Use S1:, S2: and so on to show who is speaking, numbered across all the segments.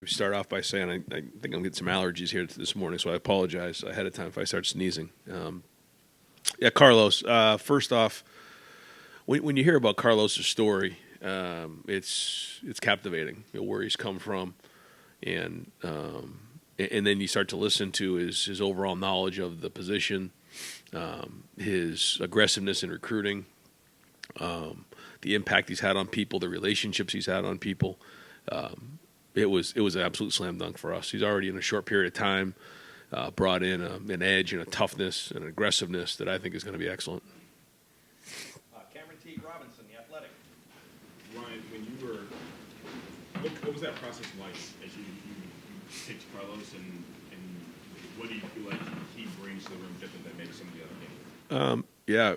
S1: Start off by saying I think I'm getting some allergies here this morning, so I apologize ahead of time if I start sneezing. Yeah, Carlos. First off, when you hear about Carlos's story, it's captivating. Where he's come from, and then you start to listen to his overall knowledge of the position, his aggressiveness in recruiting, the impact he's had on people, the relationships he's had on people. It was an absolute slam dunk for us. He's already in a short period of time brought in an edge and a toughness and an aggressiveness that I think is going to be excellent.
S2: Cameron T. Robinson, The Athletic.
S3: Ryan, when you were, what was that process like as you picked Carlos, and what do you feel like he brings to the room different than maybe some of the other candidates?
S1: Yeah,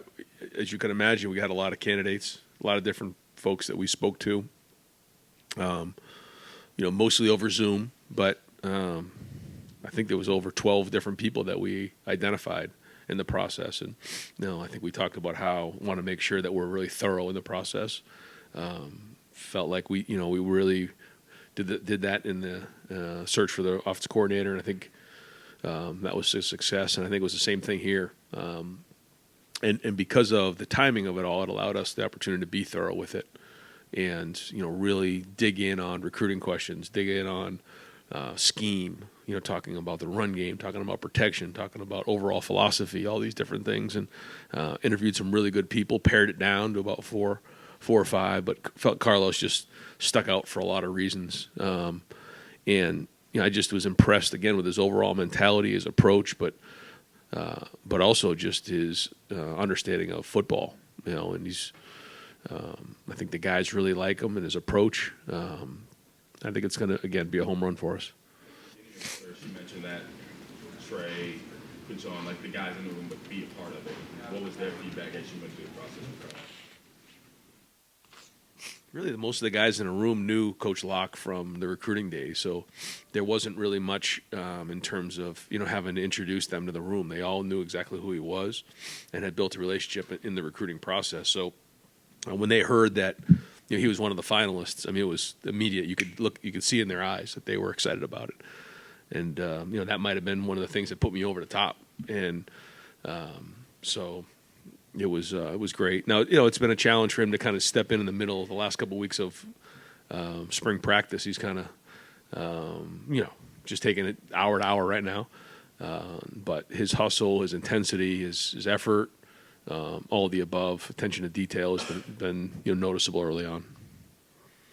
S1: as you can imagine, we had a lot of candidates, a lot of different folks that we spoke to. Mostly over Zoom, but I think there was over 12 different people that we identified in the process. And I think we talked about how we want to make sure that we're really thorough in the process. Felt like we really did that in the search for the offensive coordinator, and I think that was a success. And I think it was the same thing here. And because of the timing of it all, it allowed us the opportunity to be thorough with it. And really dig in on recruiting questions, dig in on scheme, talking about the run game, talking about protection, talking about overall philosophy, all these different things, and interviewed some really good people, pared it down to about four or five, but felt Carlos just stuck out for a lot of reasons. And I just was impressed again with his overall mentality, his approach, but also just his understanding of football, and he's. I think the guys really like him and his approach. I think it's going to, again, be a home run for us.
S3: You mentioned that Trey, Quinton, like the guys in the room would be a part of it. What was their feedback as you went through the process with Carlos?
S1: Really, most of the guys in the room knew Coach Lock from the recruiting days, so there wasn't really much in terms of having to introduce them to the room. They all knew exactly who he was and had built a relationship in the recruiting process. So when they heard that he was one of the finalists, it was immediate. You could see in their eyes that they were excited about it, and that might have been one of the things that put me over the top. And so it was great. Now it's been a challenge for him to kind of step in the middle of the last couple of weeks of spring practice. He's kind of just taking it hour to hour right now, but his hustle, his intensity, his effort. All of the above, attention to detail has been noticeable early on.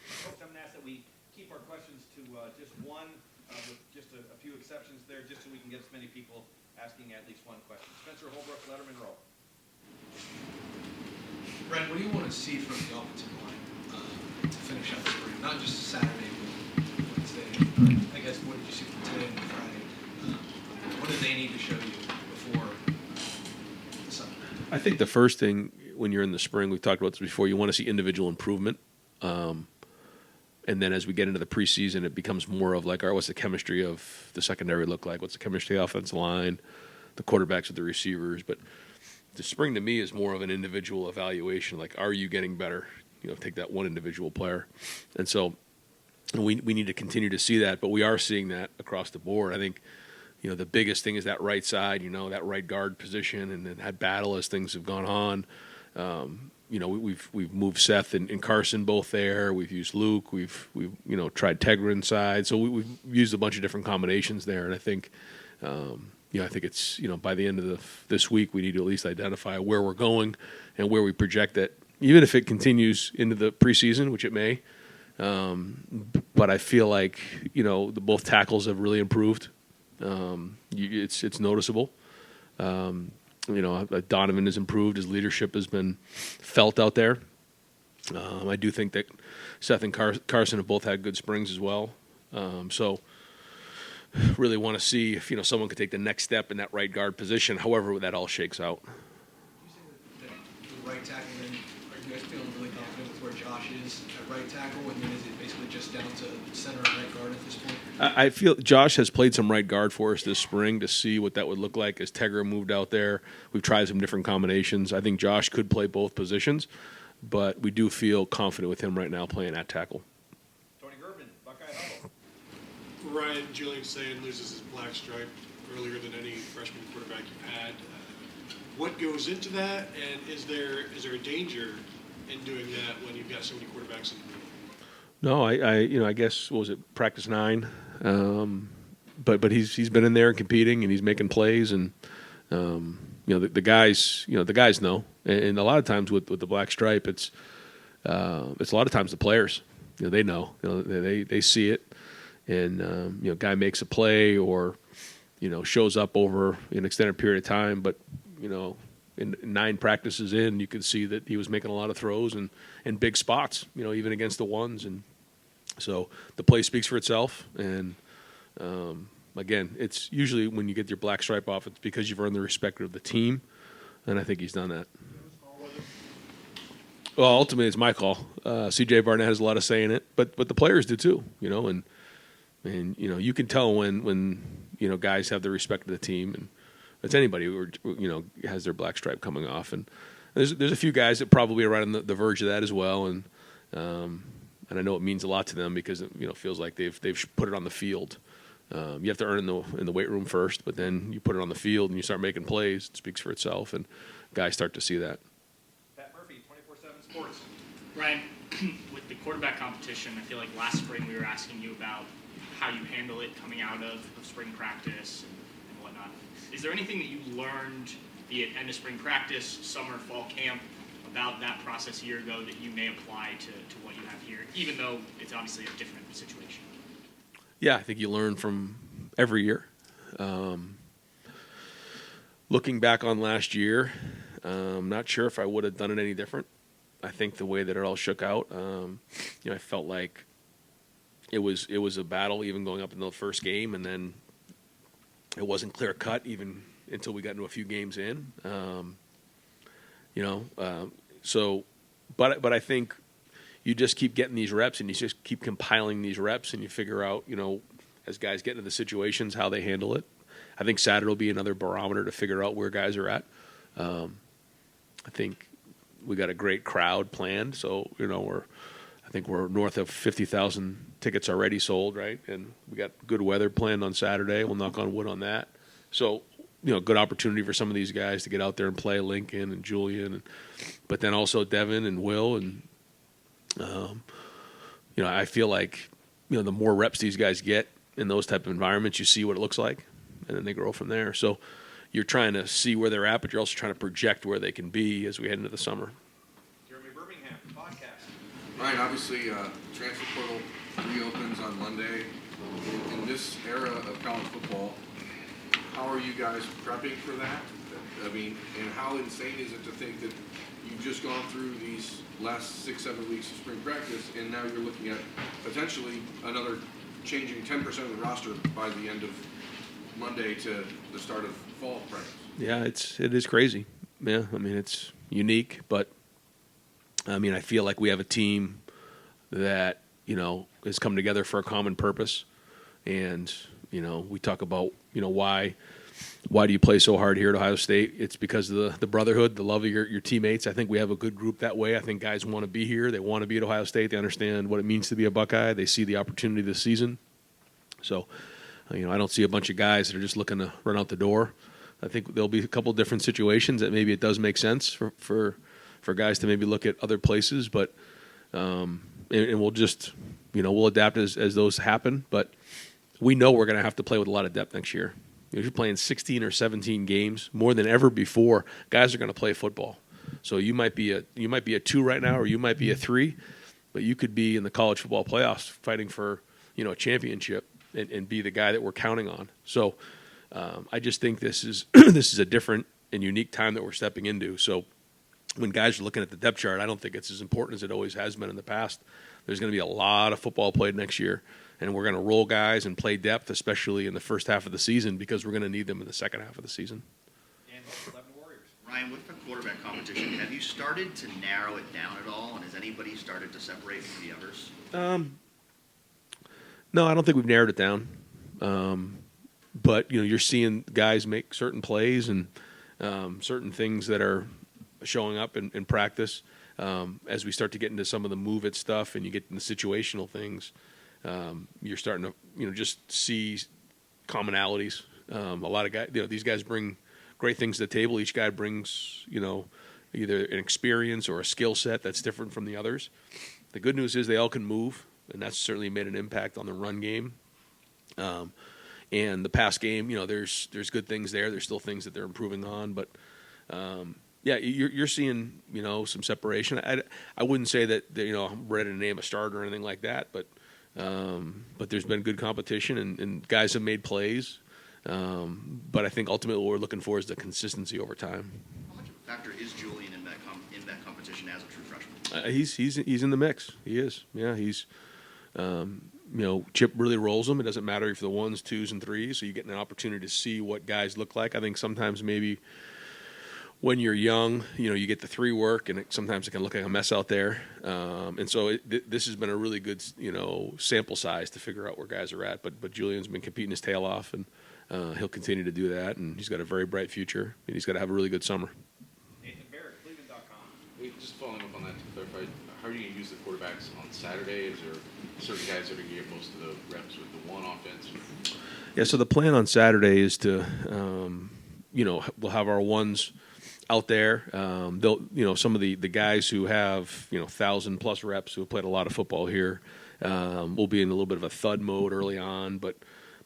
S2: Folks, I'm going to ask that we keep our questions to just one, with just a few exceptions there, just so we can get as many people asking at least one question. Spencer Holbrook, Letterman Row.
S4: Brent, what do you want to see from the offensive line to finish out the spring? Not just Saturday, but Wednesday. I guess what did you see from today and Friday? What do they need to show you before the summer?
S1: I think the first thing when you're in the spring, we've talked about this before, you want to see individual improvement. And then as we get into the preseason, it becomes more of like, all right, what's the chemistry of the secondary look like? What's the chemistry of the offensive line, the quarterbacks with the receivers? But the spring to me is more of an individual evaluation. Like, are you getting better? Take that one individual player. And so we need to continue to see that, but we are seeing that across the board. I think, the biggest thing is that right side, that right guard position, and then that battle as things have gone on. We've moved Seth and Carson both there. We've used Luke. We've tried Tegra inside. So we've used a bunch of different combinations there. And I think, I think it's by the end of this week we need to at least identify where we're going and where we project that, even if it continues into the preseason, which it may. But I feel like both tackles have really improved. It's noticeable. Donovan has improved. His leadership has been felt out there. I do think that Seth and Carson have both had good springs as well. So really want to see if someone could take the next step in that right guard position, however that all shakes out.
S4: You say that the right tackle, then are you guys feeling really confident with where Josh is at right tackle? And then is it basically just down to center and right guard at this point?
S1: I feel Josh has played some right guard for us this spring to see what that would look like as Tegra moved out there. We've tried some different combinations. I think Josh could play both positions, but we do feel confident with him right now playing at tackle.
S2: Tony Gerben, Buckeye Huddle.
S5: Ryan Julian saying loses his black stripe earlier than any freshman quarterback you've had. What goes into that, and is there a danger in doing that when you've got so many quarterbacks in the league?
S1: No, I guess, what was it, practice 9? But he's been in there and competing, and he's making plays, and the guys know, and a lot of times with the black stripe, it's a lot of times the players, they know, they see it, and guy makes a play or shows up over an extended period of time, but in 9 practices in, you could see that he was making a lot of throws and in big spots, even against the ones, and so the play speaks for itself, and again, it's usually when you get your black stripe off, it's because you've earned the respect of the team, and I think he's done that. Well, ultimately, it's my call. C.J. Barnett has a lot of say in it, but the players do too, and you can tell when guys have the respect of the team, and it's anybody who has their black stripe coming off, and there's a few guys that probably are right on the verge of that as well, and I know it means a lot to them because it feels like they've put it on the field. You have to earn it in the weight room first, but then you put it on the field and you start making plays. It speaks for itself, and guys start to see that.
S2: Pat Murphy, 24/7 Sports.
S6: Ryan, with the quarterback competition, I feel like last spring we were asking you about how you handle it coming out of spring practice and whatnot. Is there anything that you learned, be it end of spring practice, summer, fall camp, about that process a year ago that you may apply to what you have here, even though it's obviously a different situation?
S1: Yeah, I think you learn from every year. Looking back on last year, I'm not sure if I would have done it any different. I think the way that it all shook out, I felt like it was a battle even going up into the first game, and then it wasn't clear cut even until we got into a few games in. But I think you just keep getting these reps, and you just keep compiling these reps, and you figure out, as guys get into the situations, how they handle it. I think Saturday will be another barometer to figure out where guys are at. I think we got a great crowd planned, so I think we're north of 50,000 tickets already sold, right? And we got good weather planned on Saturday. We'll knock on wood on that. So good opportunity for some of these guys to get out there and play, Lincoln and Julian, but then also Devin and Will, and I feel like the more reps these guys get in those type of environments, you see what it looks like, and then they grow from there. So you're trying to see where they're at, but you're also trying to project where they can be as we head into the summer.
S2: Jeremy Birmingham, podcast.
S7: Ryan, obviously, transfer portal reopens on Monday. In this era of college football, how are you guys prepping for that? I mean, and how insane is it to think that you've just gone through these last 6-7 weeks of spring practice, and now you're looking at potentially another changing 10% of the roster by the end of Monday to the start of fall practice?
S1: Yeah, it is crazy. Yeah, I mean, it's unique, but I feel like we have a team that has come together for a common purpose, and we talk about why do you play so hard here at Ohio State? It's because of the brotherhood, the love of your teammates. I think we have a good group that way. I think guys want to be here. They want to be at Ohio State. They understand what it means to be a Buckeye. They see the opportunity this season. So, I don't see a bunch of guys that are just looking to run out the door. I think there'll be a couple different situations that maybe it does make sense for guys to maybe look at other places, but and we'll just we'll adapt as those happen. But we know we're going to have to play with a lot of depth next year. If you're playing 16 or 17 games more than ever before, guys are going to play football. So you might be a 2 right now, or you might be a 3, but you could be in the college football playoffs fighting for a championship and be the guy that we're counting on. So I just think this is a different and unique time that we're stepping into. So when guys are looking at the depth chart, I don't think it's as important as it always has been in the past. There's going to be a lot of football played next year, and we're going to roll guys and play depth, especially in the first half of the season, because we're going to need them in the second half of the season.
S2: And 11 Warriors.
S8: Ryan, with the quarterback competition, have you started to narrow it down at all, and has anybody started to separate from the others?
S1: No, I don't think we've narrowed it down. But you're seeing guys make certain plays and certain things that are showing up in practice. As we start to get into some of the move it stuff and you get into situational things, you're starting to just see commonalities. A lot of guys, these guys bring great things to the table. Each guy brings either an experience or a skill set that's different from the others. The good news is they all can move, and that's certainly made an impact on the run game. And the pass game, there's good things there. There's still things that they're improving on, but yeah, you're seeing some separation. I wouldn't say that I'm ready to name a starter or anything like that, but there's been good competition and guys have made plays. But I think ultimately what we're looking for is the consistency over time.
S8: How much of a factor is Julian in that competition as a true freshman?
S1: He's in the mix. He is. Yeah, he's. Chip really rolls them. It doesn't matter if the 1s, 2s, and 3s. So you get an opportunity to see what guys look like. I think sometimes maybe when you're young, you get the 3 work, and sometimes it can look like a mess out there. And so this has been a really good, sample size to figure out where guys are at. But Julian's been competing his tail off, and he'll continue to do that. And he's got a very bright future, and he's got to have a really good summer.
S2: Nathan Barrett, Cleveland.com.
S9: Wait, just following up on that to clarify, how are you going to use the quarterbacks on Saturday? Is there certain guys that are going to get most of the reps with the one offense?
S1: Yeah, so the plan on Saturday is to, we'll have our 1s out there. They'll, some of the guys who have, 1,000+ reps who have played a lot of football here, will be in a little bit of a thud mode early on, but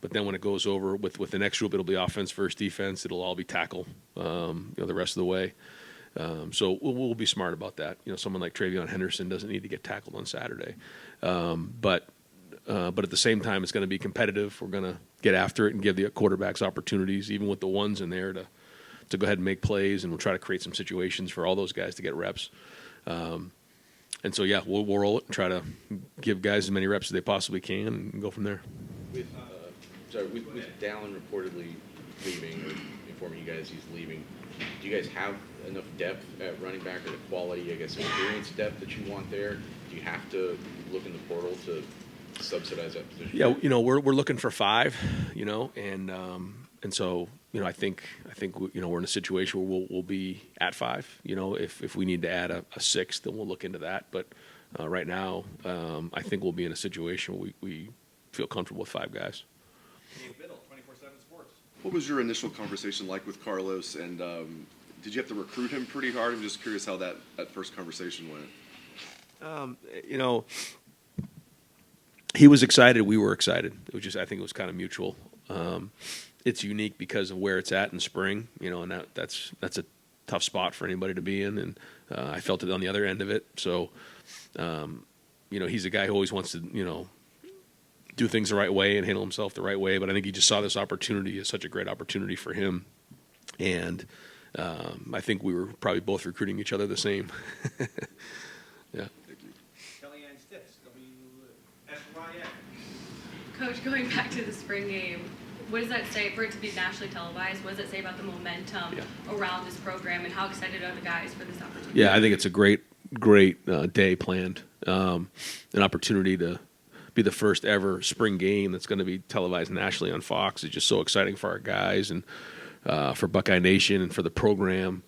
S1: then when it goes over with the next group, it'll be offense versus defense. It'll all be tackle, the rest of the way. So we'll be smart about that. Someone like Travion Henderson doesn't need to get tackled on Saturday. But at the same time, it's going to be competitive. We're going to get after it and give the quarterbacks opportunities, even with the 1s in there, to go ahead and make plays, and we'll try to create some situations for all those guys to get reps. And so, yeah, we'll roll it and try to give guys as many reps as they possibly can and go from there.
S9: With Dallin reportedly leaving or informing you guys he's leaving, do you guys have enough depth at running back, or the quality, experience depth that you want there? Do you have to look in the portal to subsidize that position?
S1: Yeah, we're looking for 5, and so I think we're in a situation where we'll be at 5. If we need to add a 6th, then we'll look into that. But right now, I think we'll be in a situation where we feel comfortable with 5 guys.
S2: Dave Biddle, 24/7 Sports.
S10: What was your initial conversation like with Carlos, and did you have to recruit him pretty hard? I'm just curious how that first conversation went.
S1: He was excited. We were excited. I think it was kind of mutual. It's unique because of where it's at in spring, and that's a tough spot for anybody to be in, and I felt it on the other end of it. So, he's a guy who always wants to, do things the right way and handle himself the right way. But I think he just saw this opportunity as such a great opportunity for him, and I think we were probably both recruiting each other the same. Yeah.
S2: Kellyanne Stips, WSYX.
S11: Coach, going back to the spring game, what does that say for it to be nationally televised? What does it say about the momentum around this program, and how excited are the guys for this opportunity?
S1: Yeah, I think it's a great day planned. An opportunity to be the first ever spring game that's going to be televised nationally on Fox is just so exciting for our guys and for Buckeye Nation and for the program.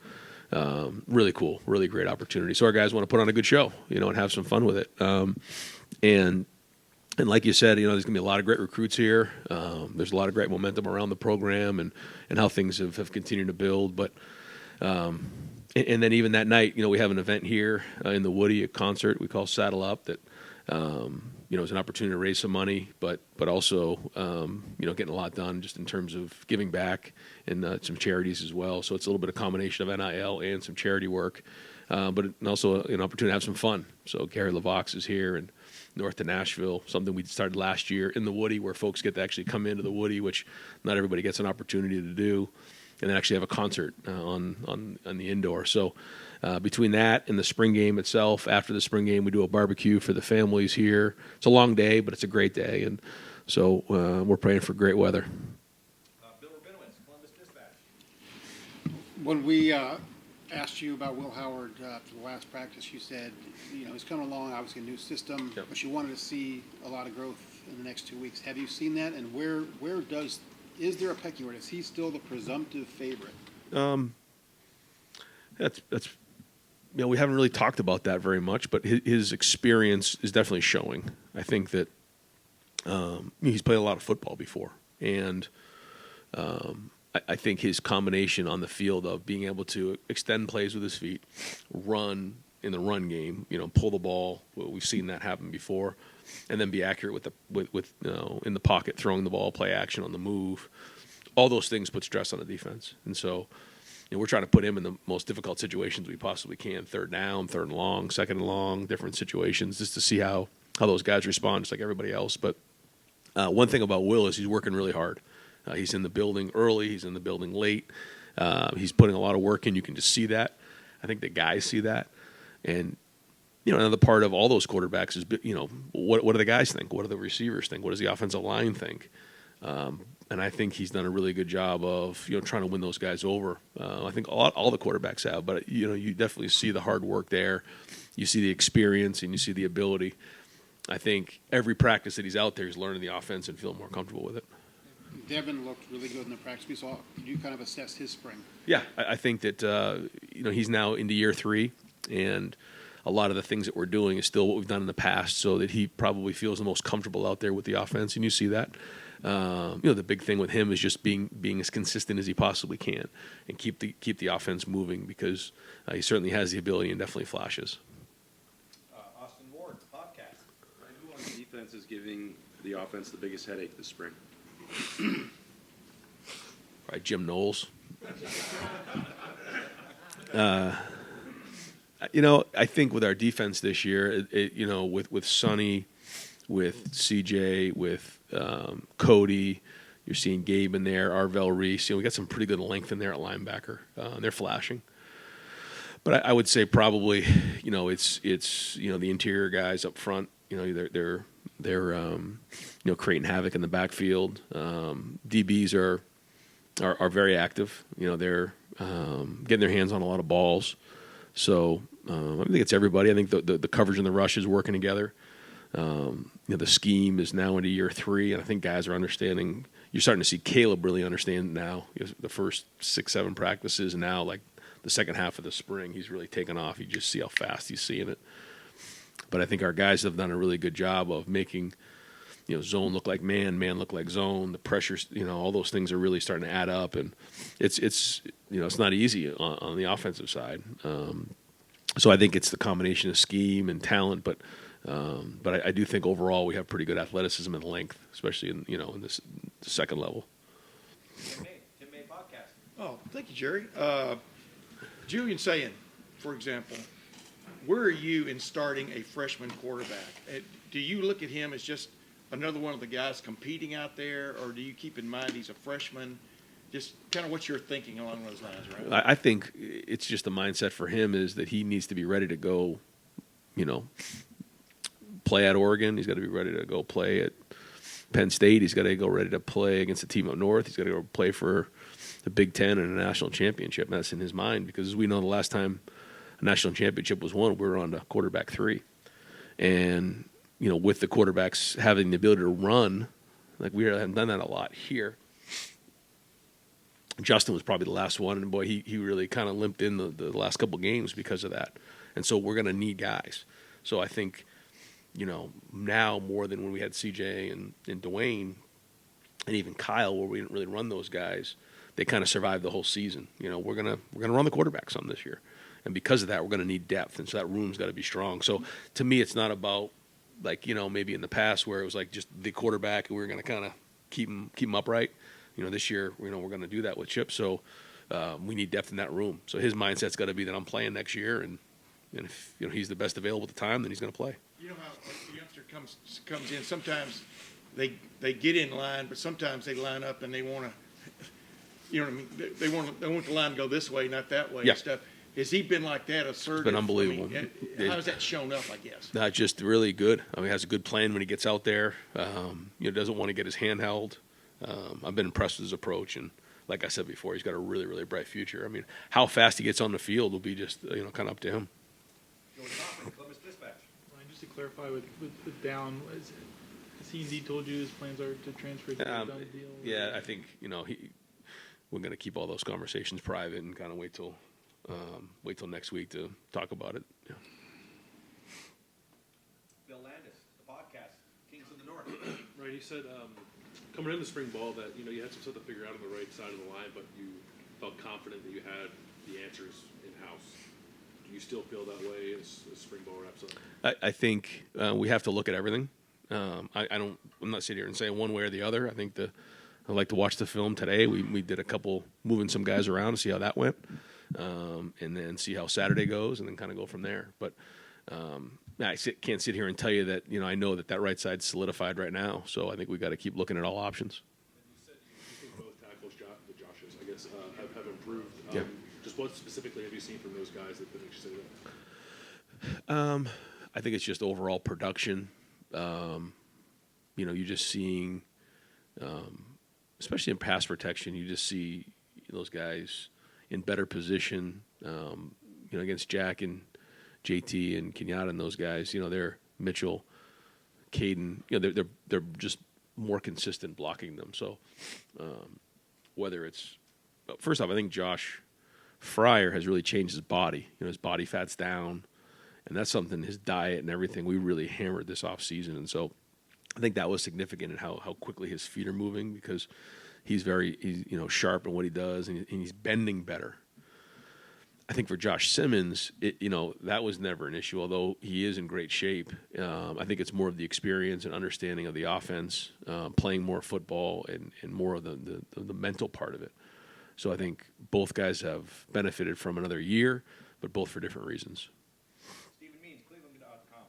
S1: Really cool, really great opportunity. So our guys want to put on a good show, and have some fun with it. And like you said, there's going to be a lot of great recruits here. There's a lot of great momentum around the program and how things have continued to build. But and then even that night, we have an event here in the Woody, a concert we call Saddle Up that is an opportunity to raise some money, but also getting a lot done just in terms of giving back and some charities as well. So it's a little bit of combination of NIL and some charity work, but also an opportunity to have some fun. So Gary LaVox is here and north to Nashville, something we started last year in the Woody, where folks get to actually come into the Woody, which not everybody gets an opportunity to do, and then actually have a concert on the indoor. So between that and the spring game itself, after the spring game, we do a barbecue for the families here. It's a long day, but it's a great day, and so we're praying for great weather.
S2: Bill Rabinowitz, Columbus Dispatch.
S12: When we asked you about Will Howard for the last practice, you said, he's coming along, obviously a new system, but you wanted to see a lot of growth in the next 2 weeks. Have you seen that? And is there a pecking order? Is he still the presumptive favorite?
S1: That's we haven't really talked about that very much, but his experience is definitely showing. I think that He's played a lot of football before, and I think his combination on the field of being able to extend plays with his feet, run in the run game, pull the ball. We've seen that happen before, and then be accurate with in the pocket, throwing the ball, play action on the move. All those things put stress on the defense, and so we're trying to put him in the most difficult situations we possibly can: third down, third and long, second and long, different situations, just to see how those guys respond, just like everybody else. But one thing about Will is he's working really hard. He's in the building early. He's in the building late. He's putting a lot of work in. You can just see that. I think the guys see that. And, another part of all those quarterbacks is, what do the guys think? What do the receivers think? What does the offensive line think? And I think he's done a really good job of, trying to win those guys over. I think all the quarterbacks have. But, you definitely see the hard work there. You see the experience and you see the ability. I think every practice that he's out there, he's learning the offense and feeling more comfortable with it.
S12: Devin looked really good in the practice we saw. Did you kind of assess his spring?
S1: Yeah, I think that he's now into year 3, and a lot of the things that we're doing is still what we've done in the past, so that he probably feels the most comfortable out there with the offense, and you see that. The big thing with him is just being as consistent as he possibly can, and keep the offense moving, because he certainly has the ability and definitely flashes.
S2: Austin Ward, podcast.
S10: Who on defense is giving the offense the biggest headache this spring?
S1: Right, Jim Knowles. I think with our defense this year, with Sonny, with CJ, with Cody, you're seeing Gabe in there, Arvell Reese. We got some pretty good length in there at linebacker. They're flashing. But I would say probably, it's the interior guys up front. They're creating havoc in the backfield. DBs are very active. They're getting their hands on a lot of balls. So I think it's everybody. I think the coverage and the rush is working together. The scheme is now into year 3, and I think guys are understanding. You're starting to see Caleb really understand now. The first 6-7 practices, and now like the second half of the spring, he's really taken off. You just see how fast he's seeing it. But I think our guys have done a really good job of making, zone look like man look like zone. The pressures, all those things are really starting to add up, and it's not easy on the offensive side. So I think it's the combination of scheme and talent, but I do think overall we have pretty good athleticism and length, especially in this second level.
S2: Tim May podcast.
S13: Oh, thank you, Jerry. Julian Sayin, for example, where are you in starting a freshman quarterback? Do you look at him as just another one of the guys competing out there, or do you keep in mind he's a freshman? Just kind of what's your thinking along those lines, right?
S1: I think it's just the mindset for him is that he needs to be ready to go, play at Oregon. He's got to be ready to go play at Penn State. He's got to go ready to play against the team up north. He's got to go play for the Big Ten and a national championship. And that's in his mind, because as we know, the last time a national championship was won, we were on to quarterback 3. And, with the quarterbacks having the ability to run, like we haven't done that a lot here. Justin was probably the last one, and boy, he really kind of limped in the last couple games because of that. And so we're going to need guys. So I think, now more than when we had CJ and Dwayne and even Kyle, where we didn't really run those guys, they kind of survived the whole season. We're gonna run the quarterback some this year, and because of that, we're gonna need depth, and so that room's got to be strong. So to me, it's not about like maybe in the past where it was like just the quarterback and we were gonna kind of keep him upright. This year, we're going to do that with Chip. So we need depth in that room. So his mindset's got to be that I'm playing next year, and if he's the best available at the time, then he's going to play.
S13: You know how a youngster comes in. Sometimes they get in line, but sometimes they line up and they want to, They want the line to go this way, not that way.
S1: Yeah.
S13: And stuff. Has he been like that? Assertive?
S1: It's been unbelievable.
S13: How has that shown up? I guess.
S1: Not just really good. I mean, he has a good plan when he gets out there. Doesn't want to get his hand held. I've been impressed with his approach, and like I said before, he's got a really, really bright future. I mean, how fast he gets on the field will be just kind of up to him.
S2: Columbus Dispatch.
S14: Ryan, just to clarify with Down, has he indeed told you his plans are to transfer to the done deal?
S1: Yeah, I think we're going to keep all those conversations private and kind of wait till next week to talk about it. Yeah.
S2: Bill Landis, the podcast, Kings of the North.
S15: Ryan, you said coming into spring ball that you had some stuff to figure out on the right side of the line, but you felt confident that you had the answers in house. Do you still feel that way as spring ball wraps up?
S1: I think we have to look at everything. I'm not sitting here and saying one way or the other. I think I'd like to watch the film today. We did a couple moving some guys around to see how that went, and then see how Saturday goes, and then kind of go from there. But can't sit here and tell you that I know that right side's solidified right now. So I think we got to keep looking at all options.
S15: You said you think both tackles, the Joshes, I guess, have improved.
S1: Yeah.
S15: Just what specifically have you seen from those guys that makes you say that?
S1: I think it's just overall production. You're just seeing, especially in pass protection, you just see those guys in better position. Against Jack and JT and Kenyatta and those guys, they're Mitchell, Caden, they're just more consistent blocking them. So whether it's first off, I think Josh Fryer has really changed his body. His body fat's down, and that's something, his diet and everything, we really hammered this off season. And so I think that was significant in how quickly his feet are moving, because he's sharp in what he does, and he's bending better. I think for Josh Simmons, that was never an issue, although he is in great shape. I think it's more of the experience and understanding of the offense, playing more football, and more of the mental part of it. So I think both guys have benefited from another year, but both for different reasons.
S2: Stephen Means, Cleveland.com.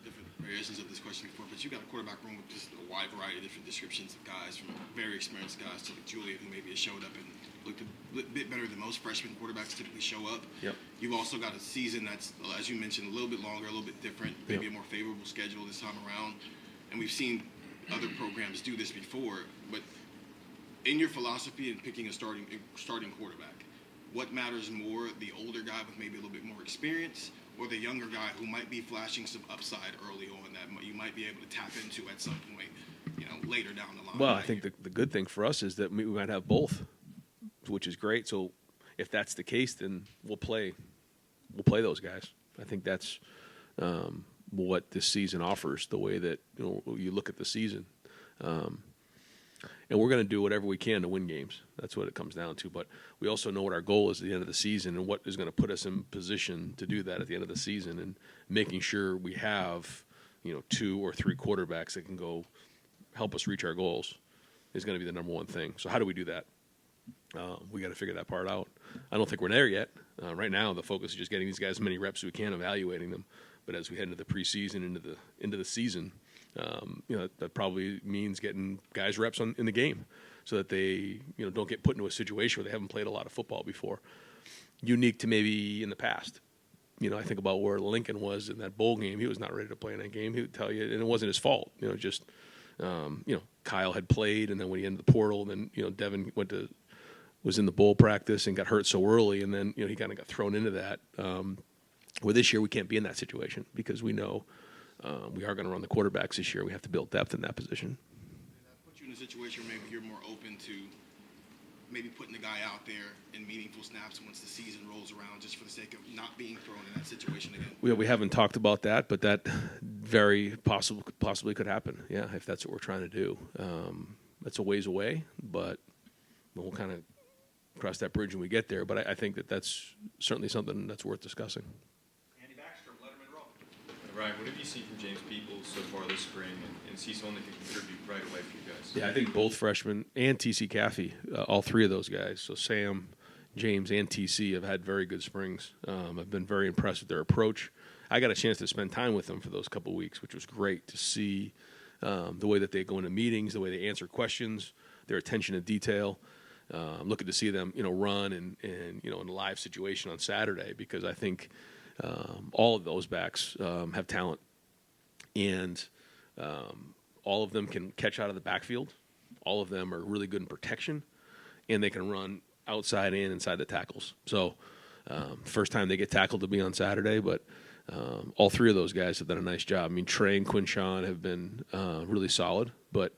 S16: Different variations of this question before, but you got a quarterback room with just a wide variety of different descriptions of guys, from very experienced guys to like Julian, who maybe has showed up and looked a bit better than most freshman quarterbacks typically show up.
S1: Yep.
S16: You've also got a season that's, as you mentioned, a little bit longer, a little bit different, maybe a more favorable schedule this time around. And we've seen other programs do this before, but in your philosophy in picking a starting quarterback, what matters more, the older guy with maybe a little bit more experience, or the younger guy who might be flashing some upside early on that you might be able to tap into at some point, later down the line?
S1: Well, I think the good thing for us is that we might have both, which is great. So if that's the case, then we'll play those guys. I think that's what this season offers, the way that you look at the season. And we're going to do whatever we can to win games. That's what it comes down to. But we also know what our goal is at the end of the season, and what is going to put us in position to do that at the end of the season, and making sure we have 2 or 3 quarterbacks that can go help us reach our goals is going to be the number one thing. So how do we do that? We got to figure that part out. I don't think we're there yet. Right now, the focus is just getting these guys as many reps as we can, evaluating them. But as we head into the preseason, into the season, that probably means getting guys reps in the game, so that they don't get put into a situation where they haven't played a lot of football before. Unique to maybe in the past. I think about where Lincoln was in that bowl game. He was not ready to play in that game. He would tell you, and it wasn't his fault. Kyle had played, and then when he entered the portal, and then Devin was in the bowl practice and got hurt so early, and then he kind of got thrown into that. Where this year we can't be in that situation, because we know we are going to run the quarterbacks this year. We have to build depth in that position.
S16: And that puts you in a situation where maybe you're more open to maybe putting the guy out there in meaningful snaps once the season rolls around, just for the sake of not being thrown in that situation again.
S1: We haven't talked about that, but that very possibly could happen. Yeah, if that's what we're trying to do. That's a ways away, but we'll kind of cross that bridge when we get there. But I think that's certainly something that's worth discussing.
S2: Andy Baxter, Letterman Roll.
S3: Ryan, what have you seen from James Peoples so far this spring, and see someone that can contribute right away for you guys?
S1: Yeah, I think both freshmen and TC Caffey, all 3 of those guys, so Sam, James, and TC, have had very good springs. I've been very impressed with their approach. I got a chance to spend time with them for those couple of weeks, which was great to see the way that they go into meetings, the way they answer questions, their attention to detail. I'm looking to see them, run and in a live situation on Saturday, because I think all of those backs have talent, and all of them can catch out of the backfield. All of them are really good in protection, and they can run outside and inside the tackles. So first time they get tackled to be on Saturday, but all 3 of those guys have done a nice job. I mean, Trey and Quinshawn have been really solid, but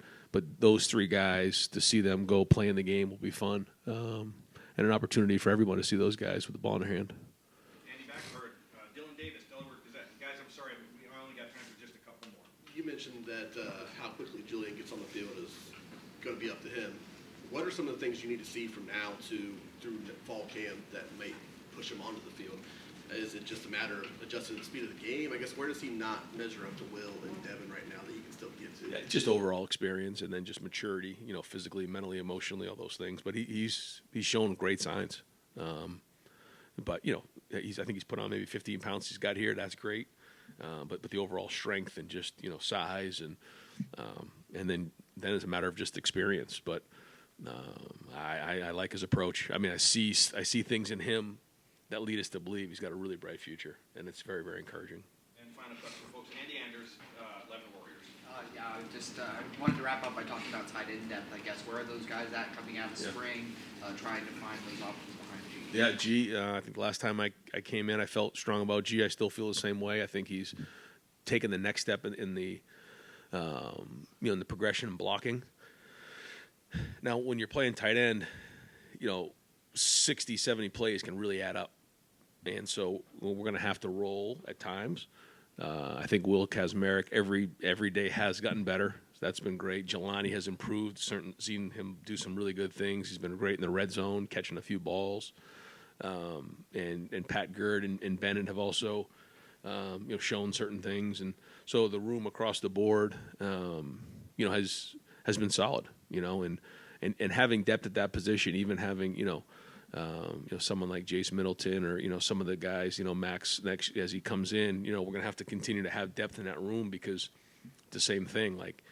S1: those 3 guys, to see them go play in the game will be fun, and an opportunity for everyone to see those guys with the ball in their hand.
S2: Andy Baxter, Dylan Davis, Delaware Gazette. Guys, I'm sorry, I only got time for just a couple more.
S5: You
S17: you mentioned that how quickly Julian gets on the field is going to be up to him. What are some of the things you need to see from now to through fall camp that may push him onto the field? Is it just a matter of adjusting the speed of the game? I guess where does he not measure up to Will and Devin right now that he can still get to?
S1: Yeah, just overall experience, and then just maturity, physically, mentally, emotionally, all those things. But he's shown great signs. But I think he's put on maybe 15 pounds. He's got here. That's great. But the overall strength and just size and then it's a matter of just experience. But I like his approach. I mean, I see things in him that lead us to believe he's got a really bright future, and it's very, very encouraging.
S2: And final question, folks. Andy Anders, Lebanon Warriors.
S18: I wanted to wrap up by talking about tight end depth, I guess. Where are those guys at coming out of spring, trying to find those options behind G?
S1: Yeah, G, I think last time I came in, I felt strong about G. I still feel the same way. I think he's taken the next step in the in the progression and blocking. Now, when you're playing tight end, 60, 70 plays can really add up. And so we're going to have to roll at times. I think Will Kazmarek every day has gotten better. So that's been great. Jelani has improved. Seen him do some really good things. He's been great in the red zone, catching a few balls. And Pat Gerd and Bennett have also shown certain things. And so the room across the board, has been solid. And having depth at that position, even having someone like Jace Middleton or some of the guys, Max next as he comes in, we're going to have to continue to have depth in that room because it's the same thing. Like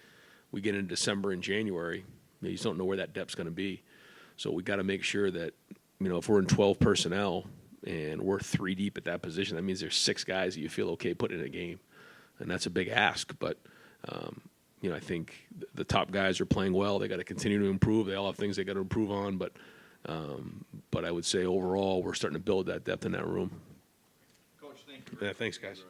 S1: we get into December and January, you just don't know where that depth's going to be. So we got to make sure that if we're in 12 personnel and we're 3 deep at that position, that means there's 6 guys that you feel okay putting in a game, and that's a big ask. But I think the top guys are playing well. They got to continue to improve. They all have things they got to improve on, but I would say overall we're starting to build that depth in that room.
S2: Coach, thank you.
S1: Yeah, thanks, guys.